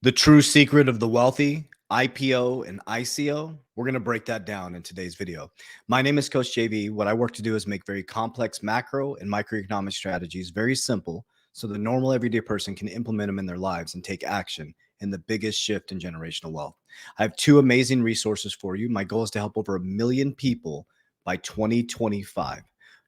The true secret of the wealthy, IPO and ICO, we're going to break that down in today's video. My name is Coach JV. What I work to do is make very complex macro and microeconomic strategies very simple so the normal everyday person can implement them in their lives and take action in the biggest shift in generational wealth. I have two amazing resources for you. My goal is to help over 1 million people by 2025.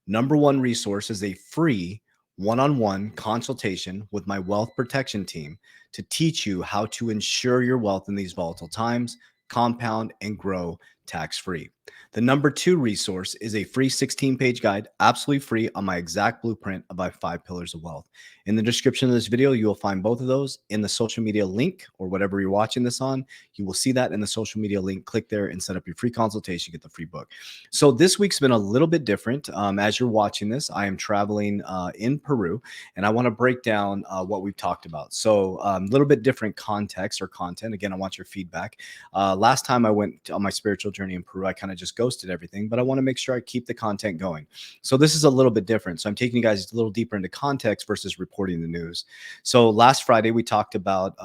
Number one resource is a free one-on-one consultation with my wealth protection team to teach you how to ensure your wealth in these volatile times, compound, and grow tax-free. The number two resource is a free 16-page guide, absolutely free, on my exact blueprint of my 5 pillars of wealth. In the description of this video, you will find both of those. In the social media link or whatever you're watching this on, you will see that in the social media link. Click there and set up your free consultation, get the free book. So this week's been a little bit different. As you're watching this, I am traveling in Peru, and I want to break down what we've talked about. So a little bit different context or content. Again, I want your feedback. Last time I went on my spiritual journey in Peru, I kind of just ghosted everything, but I want to make sure I keep the content going. So this is a little bit different. So I'm taking you guys a little deeper into context versus reporting the news. So last Friday, we talked about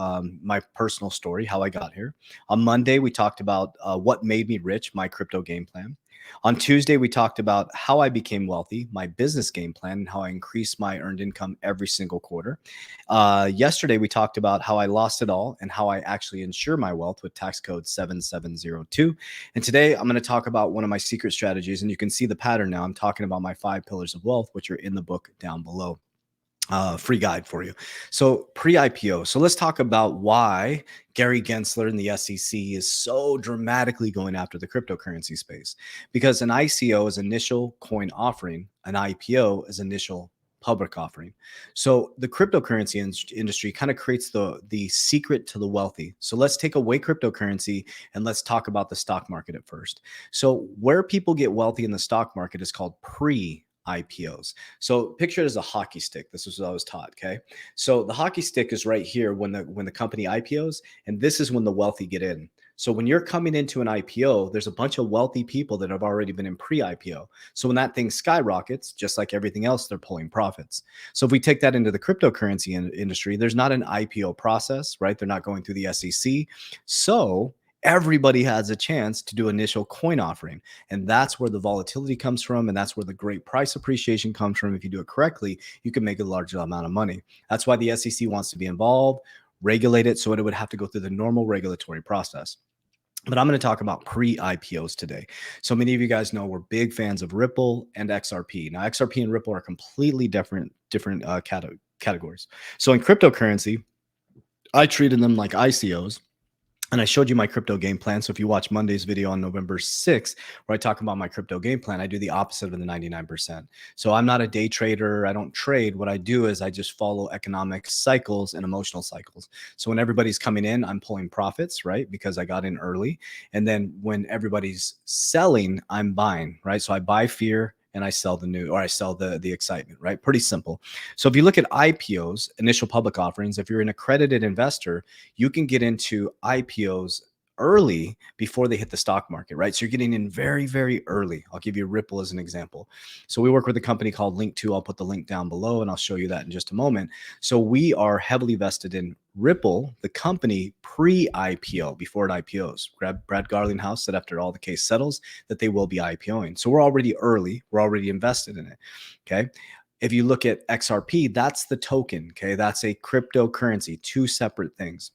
my personal story, how I got here. On Monday, we talked about what made me rich, my crypto game plan. On Tuesday, we talked about how I became wealthy, my business game plan, and how I increased my earned income every single quarter. Yesterday, we talked about how I lost it all and how I actually insure my wealth with tax code 7702. And today, I'm going to talk about one of my secret strategies. And you can see the pattern now. I'm talking about my 5 pillars of wealth, which are in the book down below. Free guide for you. So pre-IPO. So let's talk about why Gary Gensler and the SEC is so dramatically going after the cryptocurrency space. Because an ICO is initial coin offering, an IPO is initial public offering. So the cryptocurrency industry kind of creates the secret to the wealthy. So let's take away cryptocurrency and let's talk about the stock market at first. So where people get wealthy in the stock market is called pre-IPOs. So picture it as a hockey stick. This is what I was taught. Okay. So the hockey stick is right here when the company IPOs, and this is when the wealthy get in. So when you're coming into an IPO, there's a bunch of wealthy people that have already been in pre-IPO. So when that thing skyrockets, just like everything else, they're pulling profits. So if we take that into the cryptocurrency industry, there's not an IPO process, right? They're not going through the SEC. So everybody has a chance to do initial coin offering. And that's where the volatility comes from. And that's where the great price appreciation comes from. If you do it correctly, you can make a large amount of money. That's why the SEC wants to be involved, regulate it, so it would have to go through the normal regulatory process. But I'm going to talk about pre-IPOs today. So many of you guys know we're big fans of Ripple and XRP. Now, XRP and Ripple are completely different categories. So in cryptocurrency, I treated them like ICOs. And I showed you my crypto game plan. So if you watch Monday's video on November 6th, where I talk about my crypto game plan, I do the opposite of the 99%. So I'm not a day trader. I don't trade. What I do is I just follow economic cycles and emotional cycles. So when everybody's coming in, I'm pulling profits, right? Because I got in early. And then when everybody's selling, I'm buying, right? So I buy fear and I sell the new, or I sell the excitement, right? Pretty simple. So if you look at IPOs, initial public offerings, if you're an accredited investor, you can get into IPOs early before they hit the stock market, right? So you're getting in very, very early. I'll give you Ripple as an example. So we work with a company called Link2. I'll put the link down below and I'll show you that in just a moment. So we are heavily vested in Ripple, the company pre-IPO, before it IPOs. Brad Garlinghouse said after all the case settles that they will be IPOing. So we're already early. We're already invested in it. Okay. If you look at XRP, that's the token. Okay. That's a cryptocurrency, two separate things.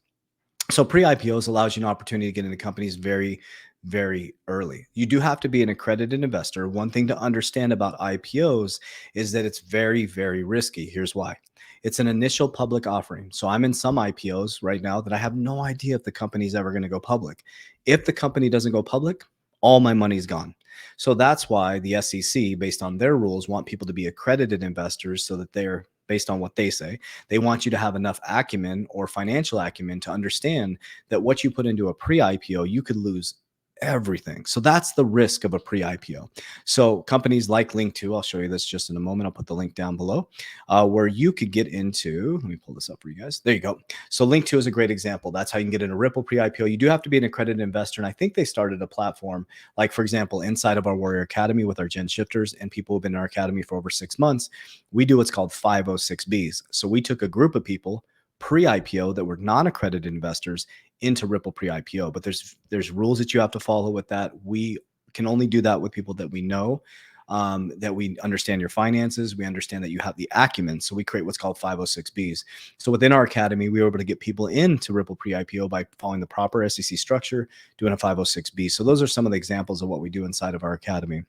So pre-IPOs allows you an opportunity to get into companies very, very early. You do have to be an accredited investor. One thing to understand about IPOs is that it's very, very risky. Here's why. It's an initial public offering. So I'm in some IPOs right now that I have no idea if the company's ever going to go public. If the company doesn't go public, all my money's gone. So that's why the SEC, based on their rules, want people to be accredited investors so that they're based on what they say. They want you to have enough acumen or financial acumen to understand that what you put into a pre-IPO, you could lose everything. So that's the risk of a pre-IPO. So companies like Link2, I'll show you this just in a moment. I'll put the link down below where you could get into, let me pull this up for you guys. There you go. So Link2 is a great example. That's how you can get into Ripple pre-IPO. You do have to be an accredited investor. And I think they started a platform like, for example, inside of our Warrior Academy with our Gen Shifters and people who've been in our academy for over 6 months, we do what's called 506Bs. So we took a group of people pre-IPO that were non-accredited investors into Ripple pre-IPO. But there's rules that you have to follow with that. We can only do that with people that we know, that we understand your finances. We understand that you have the acumen. So we create what's called 506Bs. So within our academy, we were able to get people into Ripple pre-IPO by following the proper SEC structure, doing a 506B. So those are some of the examples of what we do inside of our academy.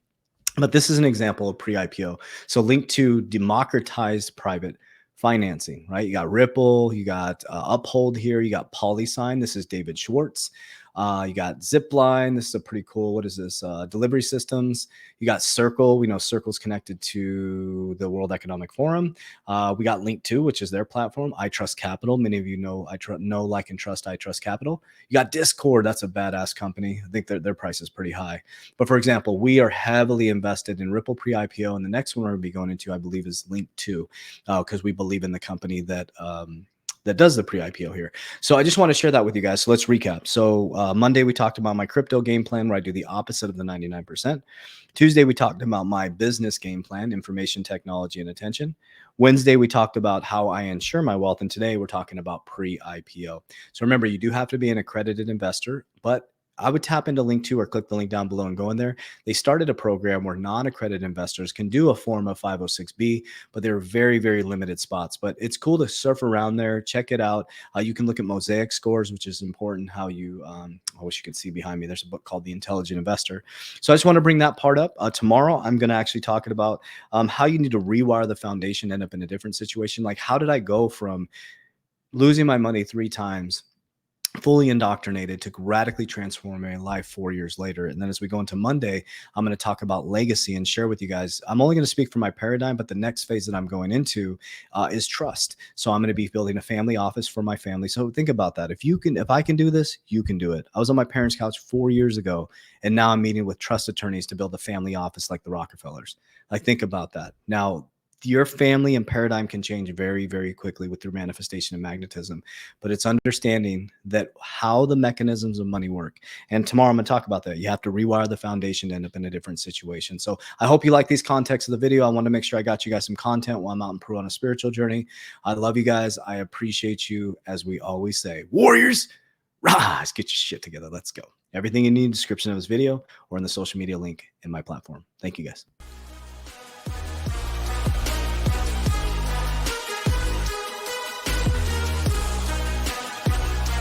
But this is an example of pre-IPO. So linked to democratized private financing, right? You got Ripple, you got Uphold here, you got PolySign. This is David Schwartz. You got Zipline. This is a pretty cool, what is this? Delivery systems. You got Circle. We know Circle's connected to the World Economic Forum. We got Link2, which is their platform. I Trust Capital. Many of you know, like, and trust I Trust Capital. You got Discord. That's a badass company. I think their price is pretty high. But for example, we are heavily invested in Ripple pre-IPO. And the next one we're going to be going into, I believe, is Link2, because we believe in the company that that does the pre-IPO here. So I just want to share that with you guys. So let's recap. So Monday, we talked about my crypto game plan, where I do the opposite of the 99%. Tuesday, we talked about my business game plan, information technology and attention. Wednesday, we talked about how I ensure my wealth. And today we're talking about pre-IPO. So remember, you do have to be an accredited investor, but I would tap into Link2 or click the link down below and go in there. They started a program where non-accredited investors can do a form of 506B, but there are very, very limited spots. But it's cool to surf around there. Check it out. You can look at mosaic scores, which is important. How you, I wish you could see behind me. There's a book called The Intelligent Investor. So I just want to bring that part up. Tomorrow, I'm going to actually talk about how you need to rewire the foundation, end up in a different situation. Like, how did I go from losing my money 3 times, fully indoctrinated, to radically transform my life 4 years later? And then as we go into Monday, I'm going to talk about legacy and share with you guys. I'm only going to speak from my paradigm, but the next phase that I'm going into is trust. So I'm going to be building a family office for my family. So think about that. If I can do this, you can do it. I was on my parents' couch 4 years ago, and now I'm meeting with trust attorneys to build a family office like the Rockefellers. Like, think about that. Now, your family and paradigm can change very, very quickly with your manifestation and magnetism, but it's understanding that how the mechanisms of money work. And tomorrow I'm going to talk about that. You have to rewire the foundation to end up in a different situation. So I hope you like these contexts of the video. I want to make sure I got you guys some content while I'm out in Peru on a spiritual journey. I love you guys. I appreciate you. As we always say, warriors, rise, get your shit together. Let's go. Everything you need in the description of this video or in the social media link in my platform. Thank you guys.